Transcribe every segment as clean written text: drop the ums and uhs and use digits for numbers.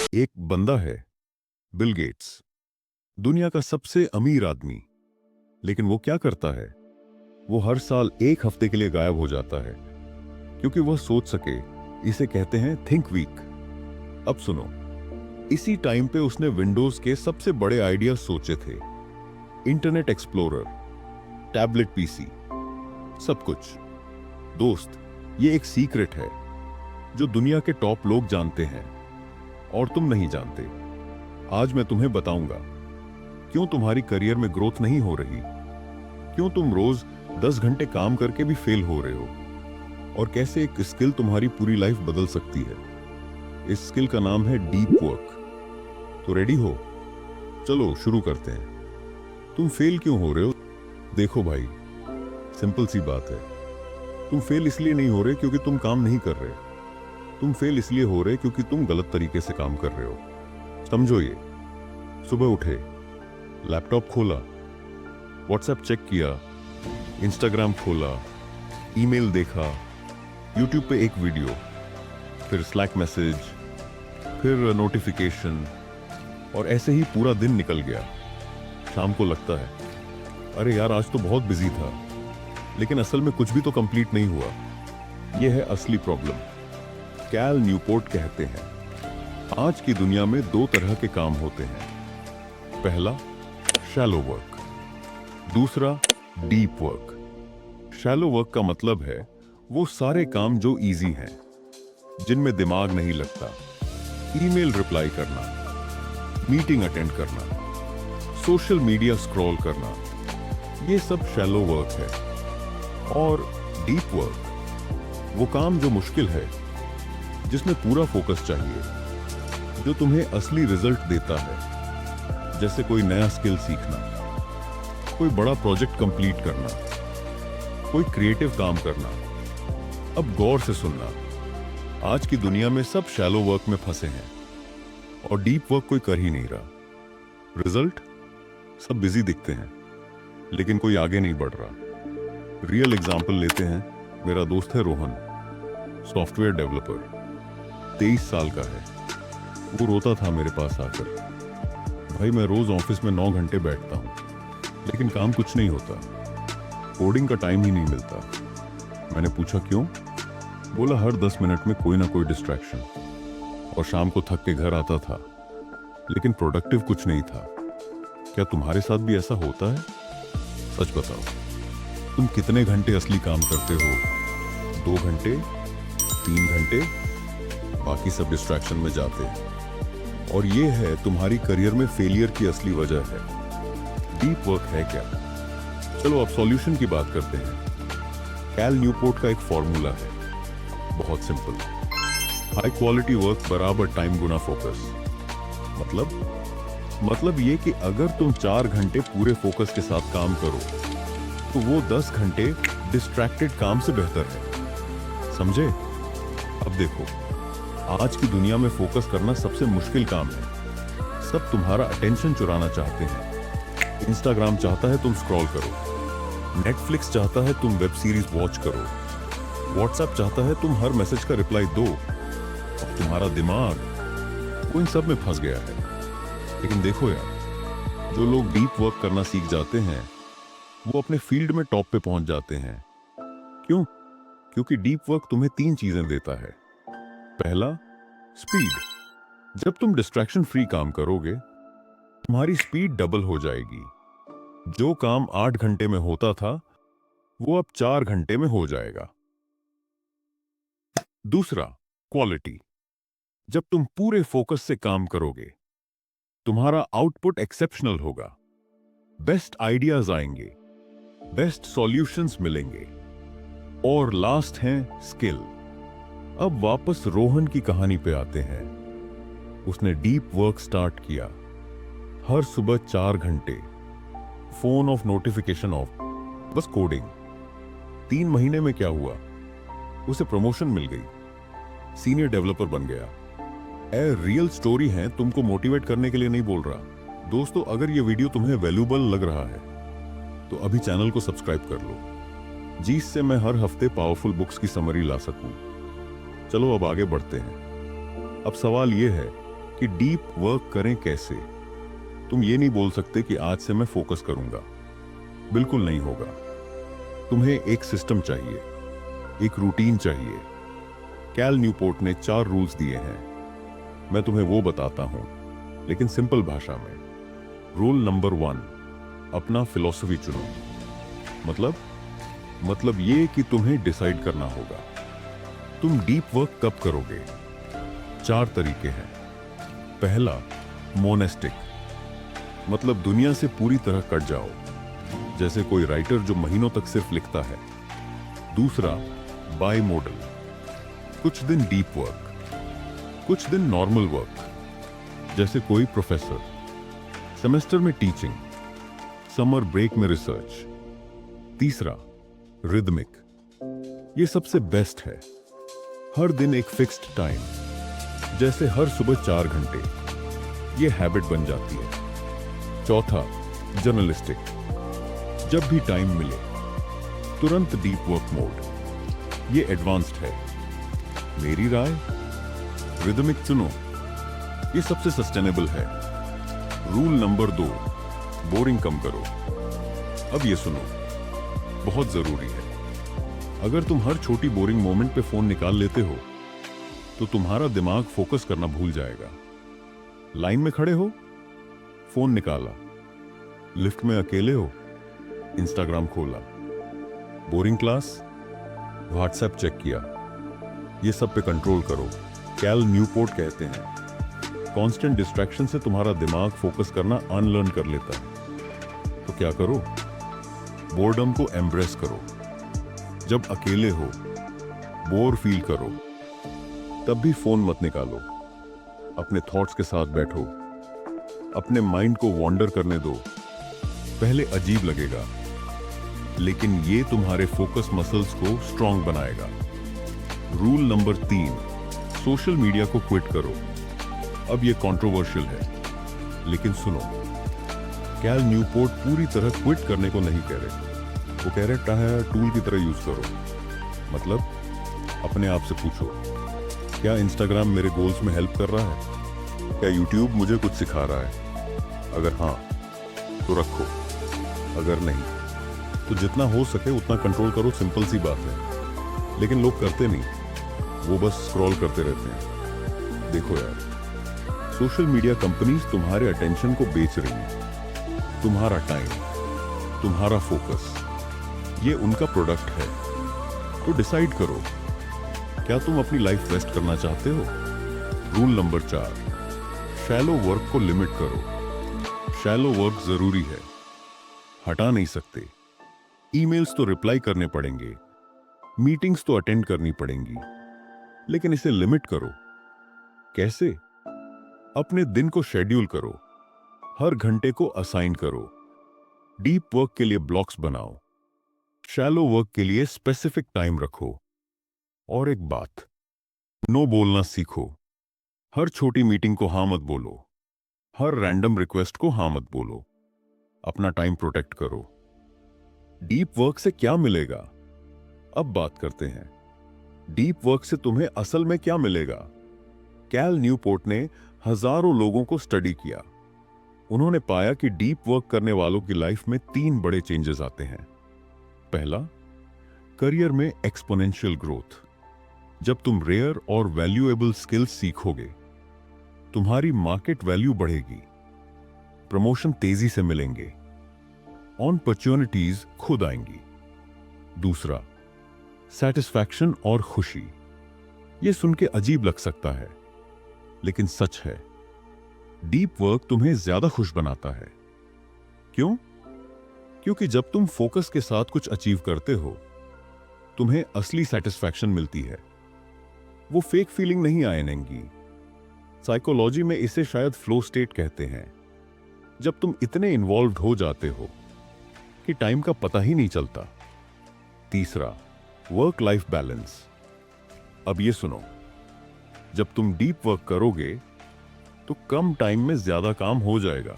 एक बंदा है, बिल गेट्स, दुनिया का सबसे अमीर आदमी। लेकिन वो क्या करता है? वो हर साल एक हफ्ते के लिए गायब हो जाता है क्योंकि वह सोच सके। इसे कहते हैं थिंक वीक। अब सुनो, इसी टाइम पे उसने विंडोज के सबसे बड़े आइडियाज सोचे थे। इंटरनेट एक्सप्लोरर, टैबलेट पीसी, सब कुछ। दोस्त, ये एक सीक्रेट है जो दुनिया के टॉप लोग जानते हैं और तुम नहीं जानते। आज मैं तुम्हें बताऊंगा क्यों तुम्हारी करियर में ग्रोथ नहीं हो रही, क्यों तुम रोज 10 घंटे काम करके भी फेल हो रहे हो, और कैसे एक स्किल तुम्हारी पूरी लाइफ बदल सकती है। इस स्किल का नाम है डीप वर्क। तो रेडी हो? चलो शुरू करते हैं। तुम फेल क्यों हो रहे हो? देखो भाई, सिंपल सी बात है। तुम फेल इसलिए नहीं हो रहे क्योंकि तुम काम नहीं कर रहे। तुम फेल इसलिए हो रहे क्योंकि तुम गलत तरीके से काम कर रहे हो। समझो ये, सुबह उठे, लैपटॉप खोला, व्हाट्सएप चेक किया, इंस्टाग्राम खोला, ईमेल देखा, यूट्यूब पे एक वीडियो, फिर स्लैक मैसेज, फिर नोटिफिकेशन, और ऐसे ही पूरा दिन निकल गया। शाम को लगता है अरे यार, आज तो बहुत बिजी था, लेकिन असल में कुछ भी तो कंप्लीट नहीं हुआ। यह है असली प्रॉब्लम। कैल न्यूपोर्ट कहते हैं, आज की दुनिया में दो तरह के काम होते हैं। पहला, शैलो वर्क। दूसरा, डीप वर्क। शैलो वर्क का मतलब है वो सारे काम जो इजी हैं, जिनमें दिमाग नहीं लगता। ईमेल रिप्लाई करना, मीटिंग अटेंड करना, सोशल मीडिया स्क्रॉल करना, ये सब शैलो वर्क है। और डीप वर्क, वो काम जो मुश्किल है, जिसमें पूरा फोकस चाहिए, जो तुम्हें असली रिजल्ट देता है। जैसे कोई नया स्किल सीखना, कोई बड़ा प्रोजेक्ट कंप्लीट करना, कोई क्रिएटिव काम करना। अब गौर से सुनना, आज की दुनिया में सब शैलो वर्क में फंसे हैं और डीप वर्क कोई कर ही नहीं रहा। रिजल्ट? सब बिजी दिखते हैं, लेकिन कोई आगे नहीं बढ़ रहा। रियल एग्जाम्पल लेते हैं। मेरा दोस्त है रोहन, सॉफ्टवेयर डेवलपर, 23 साल का है। वो रोता था मेरे पास आकर, भाई मैं रोज ऑफिस में 9 घंटे बैठता हूँ, लेकिन काम कुछ नहीं होता, कोडिंग का टाइम ही नहीं मिलता। मैंने पूछा क्यों? बोला हर 10 मिनट में कोई ना कोई डिस्ट्रैक्शन, और शाम को थक के घर आता था, लेकिन प्रोडक्टिव कुछ नहीं था। क्या तुम्हारे साथ भी ऐसा होता है? सच बताओ, तुम कितने घंटे असली काम करते हो? 2 घंटे, 3 घंटे, बाकी सब डिस्ट्रैक्शन में जाते हैं। और ये है तुम्हारी करियर में फेलियर की असली वजह है। डीप वर्क है क्या? चलो अब सॉल्यूशन की बात करते हैं। कैल न्यूपोर्ट का एक फॉर्मूला है, बहुत सिंपल। हाई क्वालिटी वर्क बराबर टाइम गुना फोकस। मतलब ये कि अगर तुम 4 घंटे पूरे फोकस के साथ काम करो, तो वो 10 घंटे डिस्ट्रैक्टेड काम से बेहतर है। समझे? अब देखो, आज की दुनिया में फोकस करना सबसे मुश्किल काम है। सब तुम्हारा अटेंशन चुराना चाहते हैं। इंस्टाग्राम चाहता है तुम स्क्रॉल करो, नेटफ्लिक्स चाहता है तुम वेब सीरीज वॉच करो, व्हाट्सएप चाहता है तुम हर मैसेज का रिप्लाई दो। अब तुम्हारा दिमाग वो इन सब में फंस गया है। लेकिन देखो यार, जो लोग डीप वर्क करना सीख जाते हैं, वो अपने फील्ड में टॉप पे पहुंच जाते हैं। क्यों? क्योंकि डीप वर्क तुम्हें 3 चीजें देता है। पहला, स्पीड। जब तुम डिस्ट्रैक्शन फ्री काम करोगे, तुम्हारी स्पीड डबल हो जाएगी। जो काम 8 घंटे में होता था, वो अब 4 घंटे में हो जाएगा। दूसरा, क्वालिटी। जब तुम पूरे फोकस से काम करोगे, तुम्हारा आउटपुट एक्सेप्शनल होगा। बेस्ट आइडियाज आएंगे, बेस्ट सॉल्यूशंस मिलेंगे। और लास्ट है स्किल। अब वापस रोहन की कहानी पे आते हैं। उसने डीप वर्क स्टार्ट किया। हर सुबह 4 घंटे, फोन ऑफ, नोटिफिकेशन ऑफ, बस कोडिंग। 3 महीने में क्या हुआ? उसे प्रमोशन मिल गई, सीनियर डेवलपर बन गया। रियल स्टोरी है, तुमको मोटिवेट करने के लिए नहीं बोल रहा। दोस्तों, अगर ये वीडियो तुम्हें वैल्यूबल लग रहा है, तो अभी चैनल को सब्सक्राइब कर लो, जिससे मैं हर हफ्ते पावरफुल बुक्स की समरी ला सकूं। चलो अब आगे बढ़ते हैं। अब सवाल ये है कि डीप वर्क करें कैसे। तुम ये नहीं बोल सकते कि आज से मैं फोकस करूंगा, बिल्कुल नहीं होगा। तुम्हें एक सिस्टम चाहिए, एक रूटीन चाहिए। कैल न्यूपोर्ट ने 4 रूल्स दिए हैं, मैं तुम्हें वो बताता हूं, लेकिन सिंपल भाषा में। रूल नंबर 1, अपना फिलॉसफी चुनो। मतलब ये कि तुम्हें डिसाइड करना होगा तुम डीप वर्क कब करोगे। 4 तरीके हैं। पहला, मोनेस्टिक, मतलब दुनिया से पूरी तरह कट जाओ, जैसे कोई राइटर जो महीनों तक सिर्फ लिखता है। दूसरा, बाय मॉडल, कुछ दिन डीप वर्क, कुछ दिन नॉर्मल वर्क, जैसे कोई प्रोफेसर, सेमेस्टर में टीचिंग, समर ब्रेक में रिसर्च। तीसरा, रिदमिक, ये सबसे बेस्ट है, हर दिन एक फिक्स्ड टाइम, जैसे हर सुबह 4 घंटे, ये हैबिट बन जाती है। चौथा, जर्नलिस्टिक, जब भी टाइम मिले तुरंत डीप वर्क मोड, ये एडवांस्ड है। मेरी राय, रिदमिक चुनो, ये सबसे सस्टेनेबल है। रूल नंबर 2, बोरिंग कम करो। अब ये सुनो, बहुत जरूरी है। अगर तुम हर छोटी बोरिंग मोमेंट पे फोन निकाल लेते हो तो तुम्हारा दिमाग फोकस करना भूल जाएगा। लाइन में खड़े हो, फोन निकाला, लिफ्ट में अकेले हो, इंस्टाग्राम खोला, बोरिंग क्लास, व्हाट्सएप चेक किया। ये सब पे कंट्रोल करो। कैल न्यूपोर्ट कहते हैं, कांस्टेंट डिस्ट्रैक्शन से तुम्हारा दिमाग फोकस करना अनलर्न कर लेता है। तो क्या करो, बोर्डम को एम्ब्रेस करो। जब अकेले हो, बोर फील करो, तब भी फोन मत निकालो, अपने थॉट्स के साथ बैठो, अपने माइंड को वॉन्डर करने दो। पहले अजीब लगेगा, लेकिन ये तुम्हारे फोकस मसल्स को स्ट्रांग बनाएगा। रूल नंबर 3, सोशल मीडिया को क्विट करो। अब ये कंट्रोवर्शियल है, लेकिन सुनो, कैल न्यूपोर्ट पूरी तरह क्विट करने को नहीं कह रहे। वो कह रहे है टूल की तरह यूज करो। मतलब अपने आप से पूछो, क्या इंस्टाग्राम मेरे गोल्स में हेल्प कर रहा है? क्या यूट्यूब मुझे कुछ सिखा रहा है? अगर हाँ तो रखो, अगर नहीं तो जितना हो सके उतना कंट्रोल करो। सिंपल सी बात है, लेकिन लोग करते नहीं, वो बस स्क्रॉल करते रहते हैं। देखो यार, सोशल मीडिया कंपनीज तुम्हारे अटेंशन को बेच रही हैं। तुम्हारा टाइम, तुम्हारा फोकस, ये उनका प्रोडक्ट है। तो डिसाइड करो, क्या तुम अपनी लाइफ वेस्ट करना चाहते हो? रूल नंबर 4, शैलो वर्क को लिमिट करो। शैलो वर्क जरूरी है, हटा नहीं सकते। ईमेल्स तो रिप्लाई करने पड़ेंगे, मीटिंग्स तो अटेंड करनी पड़ेंगी, लेकिन इसे लिमिट करो। कैसे? अपने दिन को शेड्यूल करो, हर घंटे को असाइन करो। डीप वर्क के लिए ब्लॉक्स बनाओ, शैलो वर्क के लिए स्पेसिफिक टाइम रखो। और एक बात, नो बोलना सीखो। हर छोटी मीटिंग को हाँ मत बोलो, हर रैंडम रिक्वेस्ट को हाँ मत बोलो। अपना टाइम प्रोटेक्ट करो। डीप वर्क से क्या मिलेगा? अब बात करते हैं, डीप वर्क से तुम्हें असल में क्या मिलेगा। कैल न्यूपोर्ट ने हजारों लोगों को स्टडी किया। उन्होंने पाया कि डीप वर्क करने वालों की लाइफ में 3 बड़े चेंजेस आते हैं। पहला, करियर में एक्सपोनेंशियल ग्रोथ। जब तुम रेयर और वैल्यूएबल स्किल्स सीखोगे, तुम्हारी मार्केट वैल्यू बढ़ेगी, प्रमोशन तेजी से मिलेंगे, अपॉर्चुनिटीज खुद आएंगी। दूसरा, सेटिस्फैक्शन और खुशी। यह सुन के अजीब लग सकता है, लेकिन सच है। डीप वर्क तुम्हें ज्यादा खुश बनाता है। क्यों? क्योंकि जब तुम फोकस के साथ कुछ अचीव करते हो, तुम्हें असली सेटिस्फैक्शन मिलती है। वो फेक फीलिंग नहीं आएगी। साइकोलॉजी में इसे शायद फ्लो स्टेट कहते हैं, जब तुम इतने इन्वॉल्व्ड हो जाते हो कि टाइम का पता ही नहीं चलता। तीसरा, वर्क लाइफ बैलेंस। अब ये सुनो, जब तुम डीप वर्क करोगे तो कम टाइम में ज्यादा काम हो जाएगा।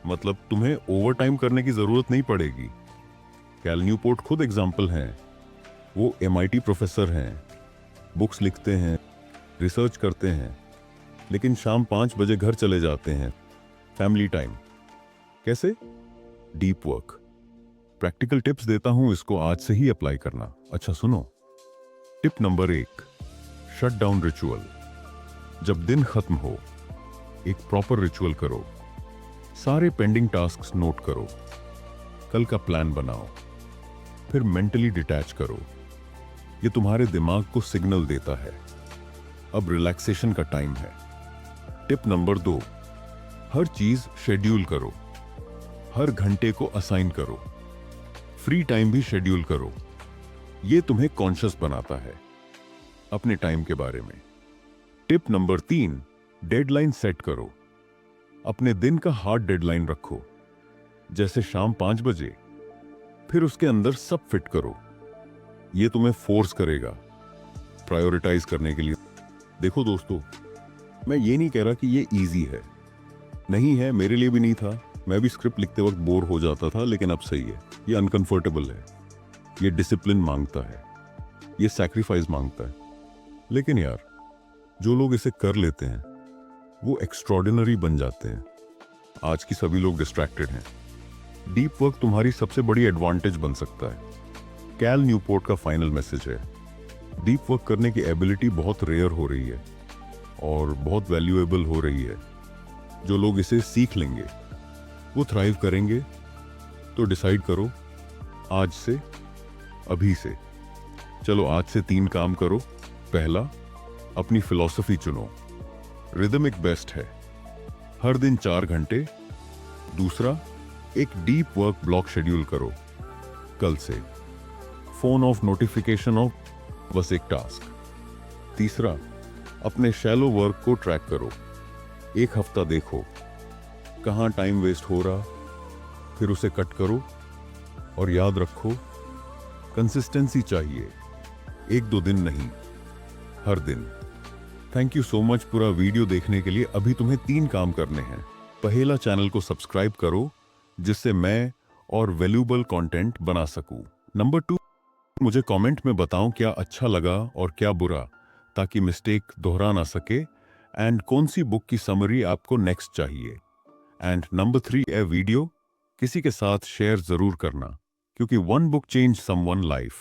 मतलब तुम्हें ओवर टाइम करने की जरूरत नहीं पड़ेगी। कैल न्यूपोर्ट खुद एग्जाम्पल हैं। वो MIT प्रोफेसर हैं, बुक्स लिखते हैं, रिसर्च करते हैं, लेकिन शाम 5 बजे घर चले जाते हैं। फैमिली टाइम कैसे? Deep work. प्रैक्टिकल टिप्स देता हूं, इसको आज से ही अप्लाई करना। अच्छा सुनो, tip number 1, shut down ritual. जब दिन खत्म हो, एक प्रॉपर रिचुअल करो। सारे पेंडिंग टास्क्स नोट करो, कल का प्लान बनाओ, फिर मेंटली डिटैच करो। ये तुम्हारे दिमाग को सिग्नल देता है अब रिलैक्सेशन का टाइम है। टिप नंबर 2, हर चीज शेड्यूल करो। हर घंटे को असाइन करो, फ्री टाइम भी शेड्यूल करो। ये तुम्हें कॉन्शियस बनाता है अपने टाइम के बारे में। टिप नंबर 3, डेडलाइन सेट करो। अपने दिन का हार्ड डेडलाइन रखो, जैसे शाम 5 बजे, फिर उसके अंदर सब फिट करो। ये तुम्हें फोर्स करेगा प्रायोरिटाइज करने के लिए। देखो दोस्तों, मैं ये नहीं कह रहा कि ये इजी है, नहीं है, मेरे लिए भी नहीं था। मैं भी स्क्रिप्ट लिखते वक्त बोर हो जाता था, लेकिन अब सही है। ये अनकंफर्टेबल है, ये डिसिप्लिन मांगता है, ये सैक्रिफाइस मांगता है। लेकिन यार, जो लोग इसे कर लेते हैं वो एक्स्ट्रॉर्डिनरी बन जाते हैं। आज की सभी लोग डिस्ट्रैक्टेड हैं। डीप वर्क तुम्हारी सबसे बड़ी एडवांटेज बन सकता है। कैल न्यूपोर्ट का फाइनल मैसेज है, डीप वर्क करने की एबिलिटी बहुत रेयर हो रही है और बहुत वैल्यूएबल हो रही है। जो लोग इसे सीख लेंगे वो थ्राइव करेंगे। तो डिसाइड करो आज से, अभी से। चलो आज से 3 काम करो। पहला, अपनी फिलॉसफी चुनो, रिदमिक बेस्ट है, हर दिन 4 घंटे। दूसरा, एक डीप वर्क ब्लॉक शेड्यूल करो कल से, फोन ऑफ, नोटिफिकेशन ऑफ, बस एक टास्क। तीसरा, अपने शैलो वर्क को ट्रैक करो। 1 हफ्ता देखो कहाँ टाइम वेस्ट हो रहा, फिर उसे कट करो। और याद रखो, कंसिस्टेंसी चाहिए, 1-2 दिन नहीं, हर दिन। थैंक यू सो मच पूरा वीडियो देखने के लिए। अभी तुम्हें 3 काम करने हैं। पहला, चैनल को सब्सक्राइब करो, जिससे मैं और वैल्यूएबल कंटेंट बना सकूं। नंबर 2, मुझे कमेंट में बताओ क्या अच्छा लगा और क्या बुरा, ताकि मिस्टेक दोहरा ना सके। एंड कौन सी बुक की समरी आपको नेक्स्ट चाहिए। एंड नंबर 3, ए वीडियो किसी के साथ शेयर जरूर करना, क्योंकि 1 बुक चेंज समवन लाइफ।